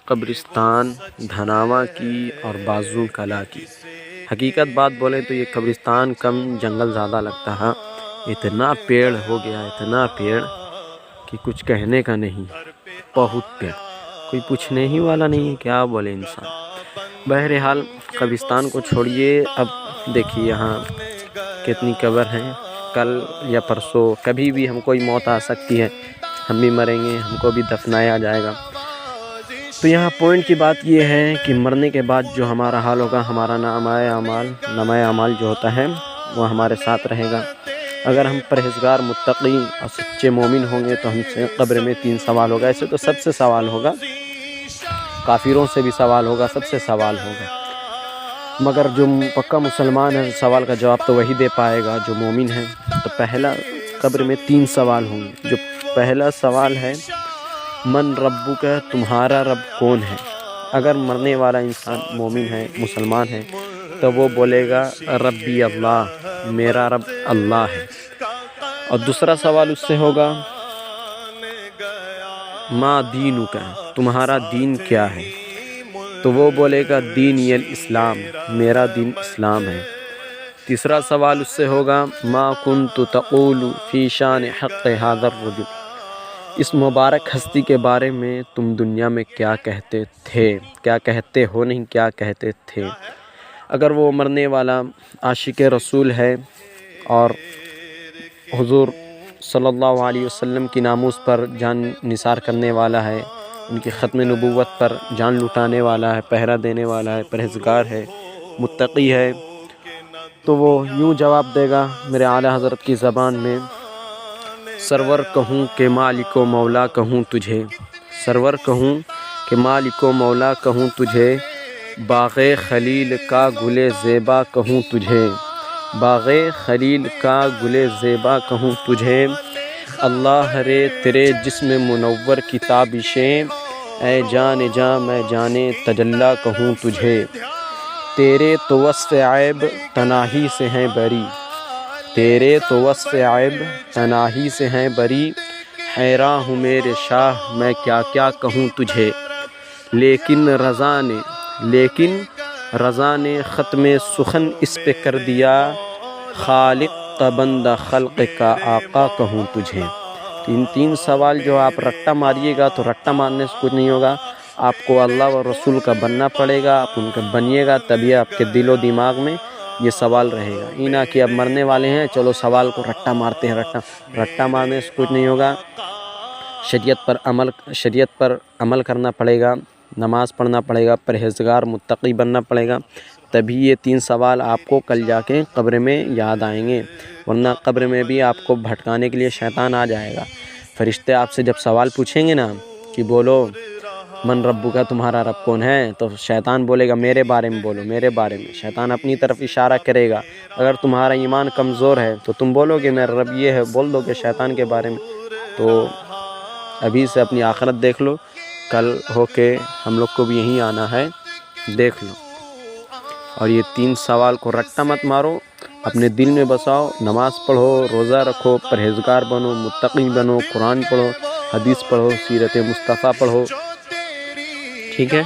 قبرستان دھناوا کی اور بازو کلا کی۔ حقیقت بات بولے تو یہ قبرستان کم جنگل زیادہ لگتا ہے، اتنا پیڑ ہو گیا، اتنا پیڑ کہ کچھ کہنے کا نہیں، بہت پیڑ، کوئی پوچھنے ہی والا نہیں ہے، کیا بولے انسان۔ بہرحال قبرستان کو چھوڑیے، اب دیکھیے یہاں کتنی قبر ہیں، کل یا پرسوں کبھی بھی ہم کوئی موت آ سکتی ہے، ہم بھی مریں گے، ہم کو بھی دفنایا جائے گا۔ تو یہاں پوائنٹ کی بات یہ ہے کہ مرنے کے بعد جو ہمارا حال ہوگا، ہمارا نامہ اعمال جو ہوتا ہے وہ ہمارے ساتھ رہے گا۔ اگر ہم پرہیزگار، متقی اور سچے مومن ہوں گے تو ہم سے قبر میں 3 سوال ہوگا۔ ایسے تو سب سے سوال ہوگا، کافروں سے بھی سوال ہوگا، سب سے سوال ہوگا، مگر جو پکا مسلمان ہے سوال کا جواب تو وہی دے پائے گا جو مومن ہے۔ تو پہلا قبر میں 3 سوال ہوں گے۔ جو پہلا سوال ہے من ربک، تمہارا رب کون ہے؟ اگر مرنے والا انسان مومن ہے، مسلمان ہے، تو وہ بولے گا ربی اللہ، میرا رب اللہ ہے۔ اور دوسرا سوال اس سے ہوگا ما دینک، تمہارا دین کیا ہے؟ تو وہ بولے گا دینی الاسلام، میرا دین اسلام ہے۔ تیسرا سوال اس سے ہوگا ما کنت تقول فی شان حق ھذا الرجل، اس مبارک ہستی کے بارے میں تم دنیا میں کیا کہتے تھے، کیا کہتے ہو، نہیں کیا کہتے تھے۔ اگر وہ مرنے والا عاشق رسول ہے اور حضور صلی اللہ علیہ وسلم کی ناموس پر جان نثار کرنے والا ہے، ان کی ختم نبوت پر جان لٹانے والا ہے، پہرا دینے والا ہے، پرہیزگار ہے، متقی ہے، تو وہ یوں جواب دے گا میرے اعلیٰ حضرت کی زبان میں، سرور کہوں کہ مالک و مولا کہوں تجھے، سرور کہوں کہ مالک و مولا کہوں تجھے، باغ خلیل کا گل زیبا کہوں تجھے، باغ خلیل کا گل زیبا کہوں تجھے، اللہ رے تیرے جسم منور کی تابشیں، اے جان جاں میں جانے تجلی کہوں تجھے، تیرے تو وصف عیب تناہی سے ہیں بری، تیرے تو وصف عیب تناہی سے ہیں بری، حیراں ہوں میرے شاہ میں کیا کیا کہوں تجھے، لیکن رضا نے ختم سخن اس پہ کر دیا، خالق کا بندہ خلق کا آقا کہوں تجھے۔ ان 3 سوال جو آپ رٹا ماریے گا تو رٹا مارنے سے کچھ نہیں ہوگا، آپ کو اللہ و رسول کا بننا پڑے گا، آپ ان کا بنیے گا، تبھی آپ کے دل و دماغ میں یہ سوال رہے گا۔ یہ نہ کہ اب مرنے والے ہیں چلو سوال کو رٹا مارتے ہیں، رٹا مارنے سے کچھ نہیں ہوگا۔ شریعت پر عمل کرنا پڑے گا، نماز پڑھنا پڑے گا، پرہیزگار متقی بننا پڑے گا، تبھی یہ 3 سوال آپ کو کل جا کے قبر میں یاد آئیں گے، ورنہ قبر میں بھی آپ کو بھٹکانے کے لیے شیطان آ جائے گا۔ فرشتے آپ سے جب سوال پوچھیں گے نا کہ بولو من ربک کا، تمہارا رب کون ہے، تو شیطان بولے گا میرے بارے میں بولو، میرے بارے میں، شیطان اپنی طرف اشارہ کرے گا۔ اگر تمہارا ایمان کمزور ہے تو تم بولو گے میرا رب یہ ہے، بول دو گے شیطان کے بارے میں۔ تو ابھی سے اپنی آخرت دیکھ لو، کل ہو کے ہم لوگ کو بھی یہیں آنا ہے، دیکھ لو۔ اور یہ 3 سوال کو رٹا مت مارو، اپنے دل میں بساؤ، نماز پڑھو، روزہ رکھو، پرہیزگار بنو، متقی بنو، قرآن پڑھو، حدیث پڑھو، سیرت مصطفیٰ پڑھو، ٹھیک ہے۔